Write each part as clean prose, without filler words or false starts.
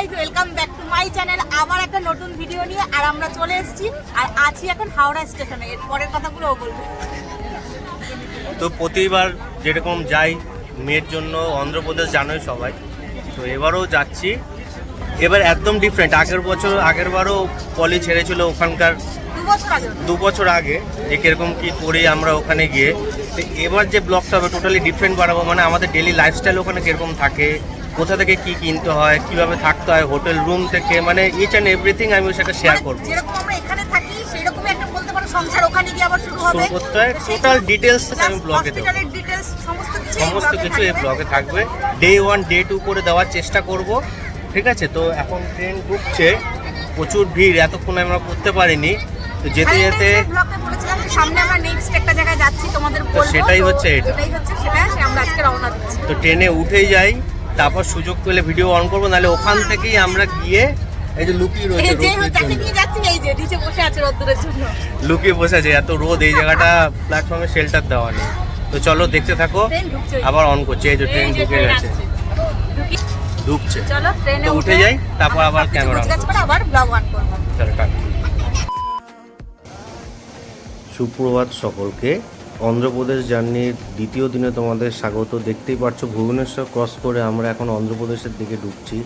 Guys, welcome back to my channel. আবার একটা নতুন ভিডিও নিয়ে আর আমরা চলে এসেছি আর আছি এখন হাওড়া স্টেশনে। এর পরের কথাগুলো ও বলবে। তো প্রতিবার যেরকম যাই মেয়ের জন্য অন্ধ্রপ্রদেশ জানোই সবাই, তো এবারও যাচ্ছি। এবার একদম ডিফারেন্ট। আগের বারও পলি ছেড়েছিল ওখানকার 2 বছর আগে, যে কিরকম কি করি আমরা ওখানে গিয়ে। তো এবার যে ব্লগটা হবে টোটালি ডিফারেন্ট বানাবো, মানে আমাদের ডেলি লাইফস্টাইল ওখানে কিরকম থাকে, কোথা থেকে কি কিনতে হয়, কিভাবে থাকতে হয়, হোটেল রুম থেকে, মানে ইচ অ্যান্ড এভরিথিং আমি সেটা শেয়ার করবো। যেরকম আমরা এখানে থাকি সেরকমই একটা বলতে পারো সংসার ওখানে গিয়ে আবার শুরু হবে। করতে হয় টোটাল ডিটেলস আমি ব্লগে দেবো। হসপিটালের ডিটেইলস সমস্ত কিছু এই ব্লগে থাকবে। ডে 1 ডে 2 করে দেওয়ার চেষ্টা করব, ঠিক আছে? তো এখন ট্রেন ঢুকছে, প্রচুর ভিড়, এতক্ষণ আমরা করতে পারিনি। তো যেতে যেতে ব্লগে বলেছিলাম সামনে আমরা নেক্সট একটা জায়গায় যাচ্ছি, তোমাদের বলবো। সেটাই হচ্ছে এটা, সেটা আমরা আজকে রওনা দিচ্ছি। তো ট্রেনে উঠেই যাই, তারপর সুযোগ পেলে ভিডিও অন করবো, নাহলে ওখান থেকেই আমরা গিয়ে এই যে লুকিয়ে রয়েছে লুকিয়ে বসে আছে, এত রোদ, এই জায়গাটা প্ল্যাটফর্মে শেল্টার দেওয়া নেই। তো চলো দেখতে থাকো, আবার অন করছে। এই যে ট্রেন ঢুকে গেছে, ঢুকছে, চলো ট্রেনে উঠে যাই, তারপর আবার ক্যামেরা আবার ব্লগ অন করব। সুপ্রভাত সকলকে। অন্ধ্রপ্রদেশ জার্নির দ্বিতীয় দিনে তোমাদের স্বাগত। দেখতেই পাচ্ছ ভুবনেশ্বর ক্রস করে আমরা এখন অন্ধ্রপ্রদেশের দিকে ঢুকছি।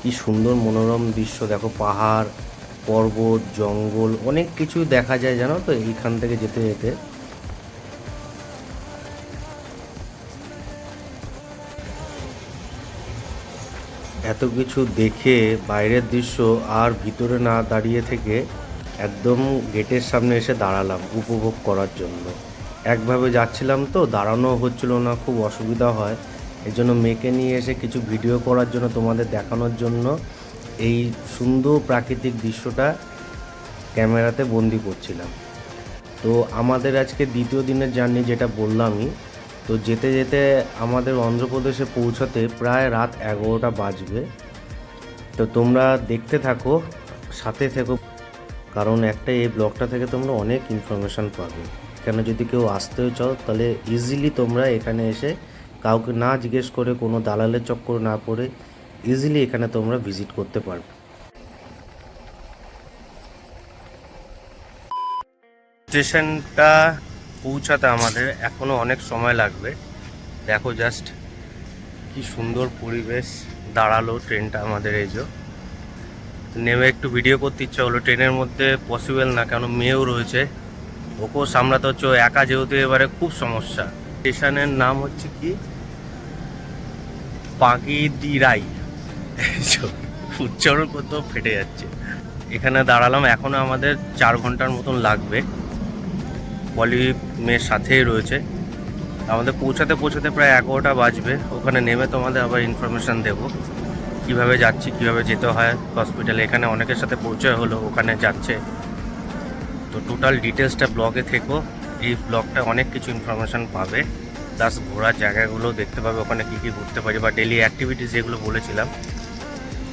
কি সুন্দর মনোরম দৃশ্য দেখো, পাহাড়, পর্বত, জঙ্গল, অনেক কিছু দেখা যায় জানো তো এইখান থেকে যেতে যেতে। এত কিছু দেখে বাইরের দৃশ্য আর ভিতরে না দাঁড়িয়ে থেকে একদম গেটের সামনে এসে দাঁড়ালাম উপভোগ করার জন্য। একভাবে যাচ্ছিলাম তো দাঁড়ানো হচ্ছিল না, খুব অসুবিধা হয়। এই জন্য মেয়েকে নিয়ে এসে কিছু ভিডিও করার জন্য, তোমাদের দেখানোর জন্য এই সুন্দর প্রাকৃতিক দৃশ্যটা ক্যামেরাতে বন্দি করছিলাম। তো আমাদের আজকে দ্বিতীয় দিনের জার্নি, যেটা বললামই। তো যেতে যেতে আমাদের অন্ধ্রপ্রদেশে পৌঁছাতে প্রায় রাত 11টা বাজবে। তো তোমরা দেখতে থাকো, সাথে থেকো, কারণ একটা এই ব্লগটা থেকে তোমরা অনেক ইনফরমেশান পাবে। কেন যদি কেউ আসতেও চাও তাহলে ইজিলি তোমরা এখানে এসে কাউকে না জিজ্ঞেস করে, কোনো দালালের চক্কর না পড়ে ইজিলি এখানে তোমরা ভিজিট করতে পারবে। স্টেশনটা পৌঁছাতে আমাদের এখনও অনেক সময় লাগবে। দেখো জাস্ট কি সুন্দর পরিবেশ, দাঁড়ালো ট্রেনটা আমাদের। এই যে নেমে একটু ভিডিও করতে ইচ্ছা হলো, ট্রেনের মধ্যে পসিবল না, কেন মেয়েও রয়েছে, ওকেও সামলাতে হচ্ছে, একা যেহেতু এবারে খুব সমস্যা। স্টেশনের নাম হচ্ছে কি পাগিদিরাই, উচ্চারণ করতেও ফেটে যাচ্ছে। এখানে দাঁড়ালাম, এখনও আমাদের 4 ঘন্টার মতন লাগবে। পলি মেয়ের সাথেই রয়েছে, আমাদের পৌঁছাতে প্রায় 11টা বাজবে। ওখানে নেমে তোমাদের আবার ইনফরমেশান দেবো কিভাবে যাচ্ছি, কিভাবে যেতে হয় হসপিটালে। এখানে অনেকের সাথে পরিচয় হলো, ওখানে যাচ্ছে। তো টোটাল ডিটেলসটা ব্লগে থেকো, এই ব্লগটা অনেক কিছু ইনফরমেশান পাবে, প্লাস ঘোরার জায়গাগুলো দেখতে পাবে, ওখানে কী কী ঘুরতে পারি বা ডেলি অ্যাক্টিভিটিস যেগুলো বলেছিলাম,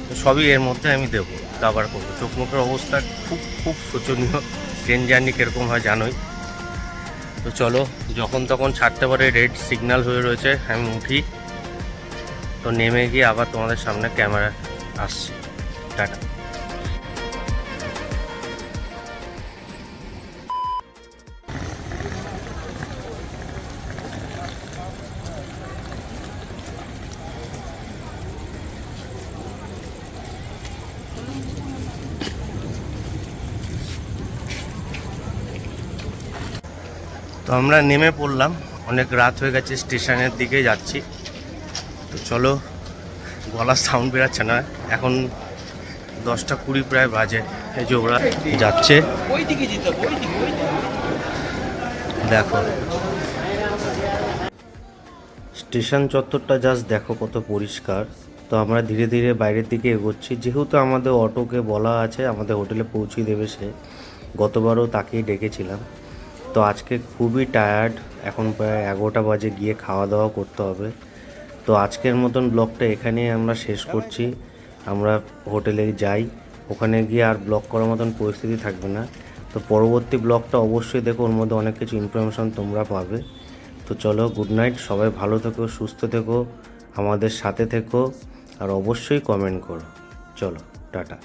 তো সবই এর মধ্যে আমি দেবো, কভার করবো। চোখ মুখের অবস্থা খুব খুব শোচনীয়, ট্রেন জার্নি কীরকম হয় জানোই। তো চলো, যখন তখন ছাড়তে পারে, রেড সিগন্যাল হয়ে রয়েছে, আমি উঠি। তো নেমে গিয়ে আবার তোমাদের সামনে ক্যামেরা আসছি। টাটা। তো আমরা নেমে পড়লাম, অনেক রাত হয়ে গেছে, স্টেশনের দিকে যাচ্ছি। তো চলো, গলার সাউন্ড বেরাচ্ছে না, এখন 10টা 20 প্রায় বাজে। এই যে ওরা যাচ্ছে, দেখো স্টেশন চত্বরটা জাস্ট দেখো কত পরিষ্কার। তো আমরা ধীরে ধীরে বাইরের দিকে এগোচ্ছি, যেহেতু আমাদের অটোকে বলা আছে আমাদের হোটেলে পৌঁছে দেবে সে। গতবারও তাকেই ডেকেছিলাম। তো আজকে খুবই টায়ার্ড, এখন প্রায় 11টা বাজে, গিয়ে খাওয়া দাওয়া করতে হবে। তো আজকের মতন ব্লগটা এখানেই আমরা শেষ করছি। আমরা হোটেলে যাই, ওখানে গিয়ে আর ব্লগ করার মতন পরিস্থিতি থাকবে না। তো পরবর্তী ব্লগটা অবশ্যই দেখো, ওর মধ্যে অনেক কিছু ইনফরমেশান তোমরা পাবে। তো চলো, গুড নাইট, সবাই ভালো থেকো, সুস্থ থেকো, আমাদের সাথে থেকো, আর অবশ্যই কমেন্ট করো। চলো টাটা।